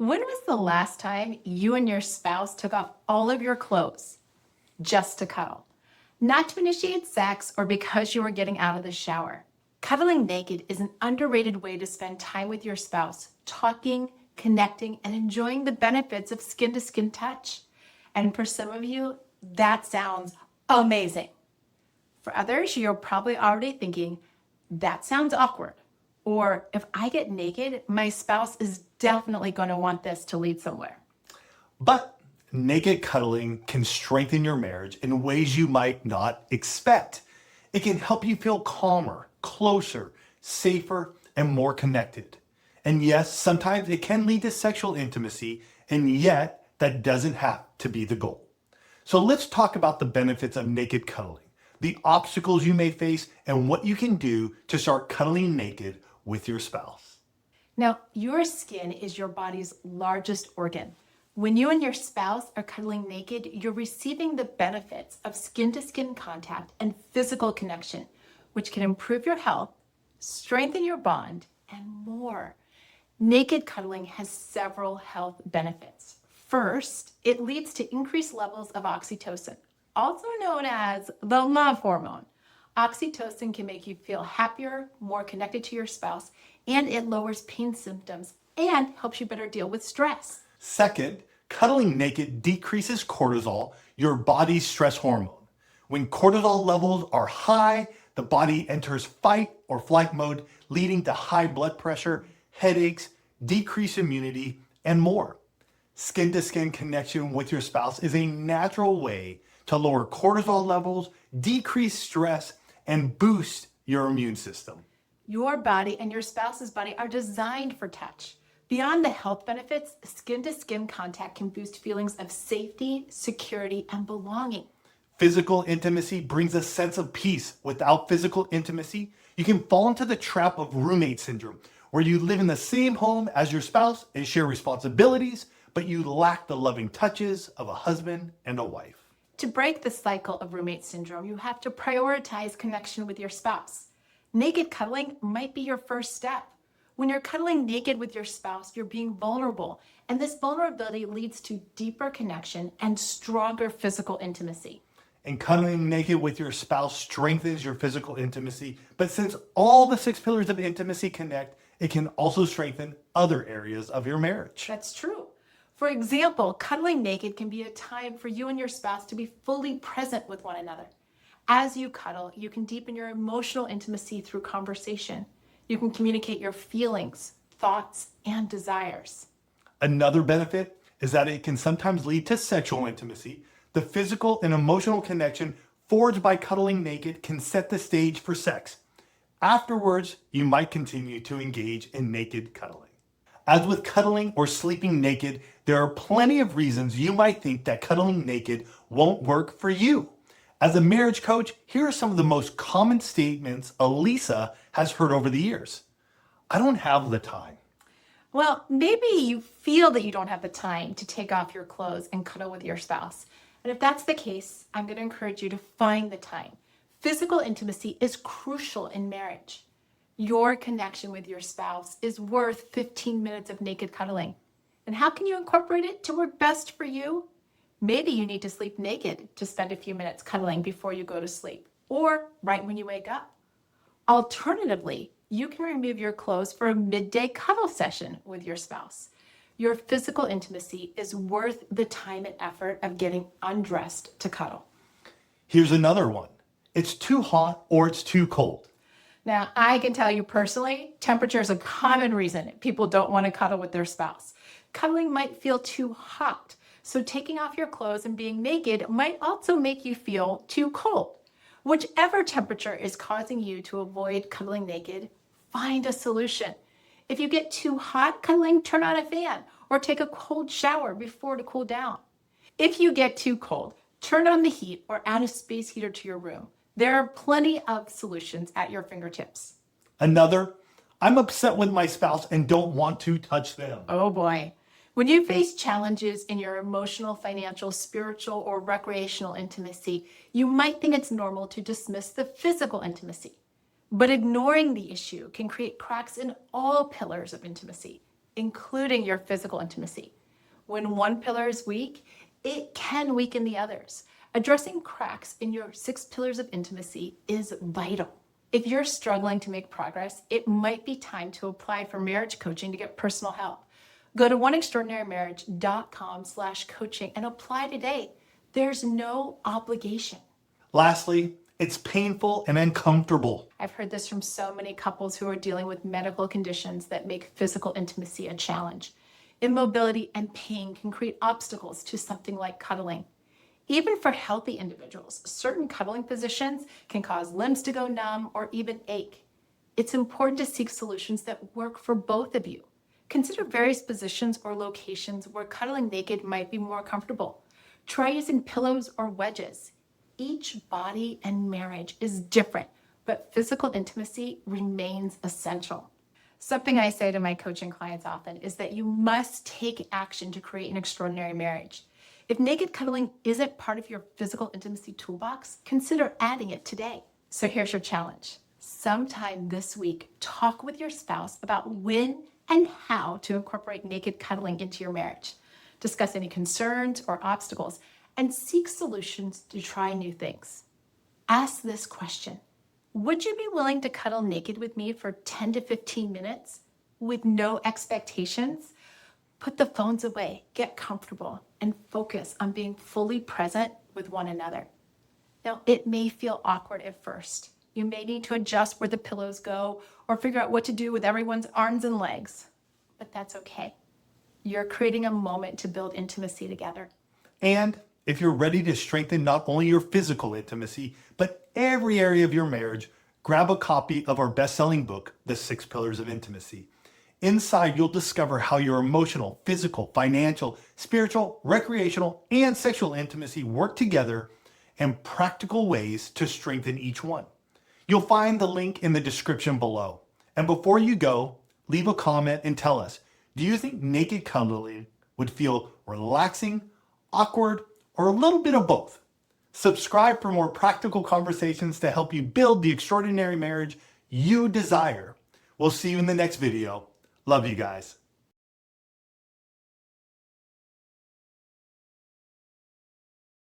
When was the last time you and your spouse took off all of your clothes just to cuddle? Not to initiate sex or because you were getting out of the shower. Cuddling naked is an underrated way to spend time with your spouse, talking, connecting, and enjoying the benefits of skin-to-skin touch. And for some of you, that sounds amazing. For others, you're probably already thinking, that sounds awkward. Or if I get naked, my spouse is definitely going to want this to lead somewhere. But naked cuddling can strengthen your marriage in ways you might not expect. It can help you feel calmer, closer, safer, and more connected. And yes, sometimes it can lead to sexual intimacy, and yet that doesn't have to be the goal. So let's talk about the benefits of naked cuddling, the obstacles you may face, and what you can do to start cuddling naked with your spouse. Now, your skin is your body's largest organ. When you and your spouse are cuddling naked, you're receiving the benefits of skin-to-skin contact and physical connection, which can improve your health, strengthen your bond, and more. Naked cuddling has several health benefits. First, it leads to increased levels of oxytocin, also known as the love hormone. Oxytocin can make you feel happier, more connected to your spouse, and it lowers pain symptoms and helps you better deal with stress. Second, cuddling naked decreases cortisol, your body's stress hormone. When cortisol levels are high, the body enters fight or flight mode, leading to high blood pressure, headaches, decreased immunity, and more. Skin-to-skin connection with your spouse is a natural way to lower cortisol levels, decrease stress, and boost your immune system. Your body and your spouse's body are designed for touch. Beyond the health benefits, skin-to-skin contact can boost feelings of safety, security, and belonging. Physical intimacy brings a sense of peace. Without physical intimacy, you can fall into the trap of roommate syndrome, where you live in the same home as your spouse and share responsibilities, but you lack the loving touches of a husband and a wife. To break the cycle of roommate syndrome, you have to prioritize connection with your spouse. Naked cuddling might be your first step. When you're cuddling naked with your spouse, you're being vulnerable, and this vulnerability leads to deeper connection and stronger physical intimacy. And cuddling naked with your spouse strengthens your physical intimacy, but since all the 6 pillars of intimacy connect, it can also strengthen other areas of your marriage. That's true. For example, cuddling naked can be a time for you and your spouse to be fully present with one another. As you cuddle, you can deepen your emotional intimacy through conversation. You can communicate your feelings, thoughts, and desires. Another benefit is that it can sometimes lead to sexual intimacy. The physical and emotional connection forged by cuddling naked can set the stage for sex. Afterwards, you might continue to engage in naked cuddling. As with cuddling or sleeping naked, there are plenty of reasons you might think that cuddling naked won't work for you. As a marriage coach, here are some of the most common statements Elisa has heard over the years. I don't have the time. Well, maybe you feel that you don't have the time to take off your clothes and cuddle with your spouse. And if that's the case, I'm going to encourage you to find the time. Physical intimacy is crucial in marriage. Your connection with your spouse is worth 15 minutes of naked cuddling. And how can you incorporate it to work best for you? Maybe you need to sleep naked to spend a few minutes cuddling before you go to sleep, or right when you wake up. Alternatively, you can remove your clothes for a midday cuddle session with your spouse. Your physical intimacy is worth the time and effort of getting undressed to cuddle. Here's another one. It's too hot or it's too cold. Now, I can tell you personally, temperature is a common reason people don't want to cuddle with their spouse. Cuddling might feel too hot, so taking off your clothes and being naked might also make you feel too cold. Whichever temperature is causing you to avoid cuddling naked, find a solution. If you get too hot cuddling, turn on a fan or take a cold shower before to cool down. If you get too cold, turn on the heat or add a space heater to your room. There are plenty of solutions at your fingertips. Another, I'm upset with my spouse and don't want to touch them. Oh boy. When you face challenges in your emotional, financial, spiritual, or recreational intimacy, you might think it's normal to dismiss the physical intimacy. But ignoring the issue can create cracks in all pillars of intimacy. including your physical intimacy. When one pillar is weak, it can weaken the others. Addressing cracks in your 6 pillars of intimacy is vital. If you're struggling to make progress, it might be time to apply for marriage coaching to get personal help. Go to oneextraordinarymarriage.com/coaching and apply today. There's no obligation. Lastly, it's painful and uncomfortable. I've heard this from so many couples who are dealing with medical conditions that make physical intimacy a challenge. Immobility and pain can create obstacles to something like cuddling. Even for healthy individuals, certain cuddling positions can cause limbs to go numb or even ache. It's important to seek solutions that work for both of you. Consider various positions or locations where cuddling naked might be more comfortable. Try using pillows or wedges. Each body and marriage is different, but physical intimacy remains essential. Something I say to my coaching clients often is that you must take action to create an extraordinary marriage. If naked cuddling isn't part of your physical intimacy toolbox, consider adding it today. So here's your challenge. Sometime this week, talk with your spouse about when and how to incorporate naked cuddling into your marriage. Discuss any concerns or obstacles and seek solutions to try new things. Ask this question: would you be willing to cuddle naked with me for 10 to 15 minutes with no expectations? Put the phones away, get comfortable, and focus on being fully present with one another. Now, it may feel awkward at first. You may need to adjust where the pillows go or figure out what to do with everyone's arms and legs, but that's okay. You're creating a moment to build intimacy together. And if you're ready to strengthen not only your physical intimacy, but every area of your marriage, grab a copy of our best-selling book, The 6 Pillars of Intimacy. Inside, you'll discover how your emotional, physical, financial, spiritual, recreational, and sexual intimacy work together and practical ways to strengthen each one. You'll find the link in the description below. And before you go, leave a comment and tell us, do you think naked cuddling would feel relaxing, awkward, or a little bit of both? Subscribe for more practical conversations to help you build the extraordinary marriage you desire. We'll see you in the next video. Love you guys.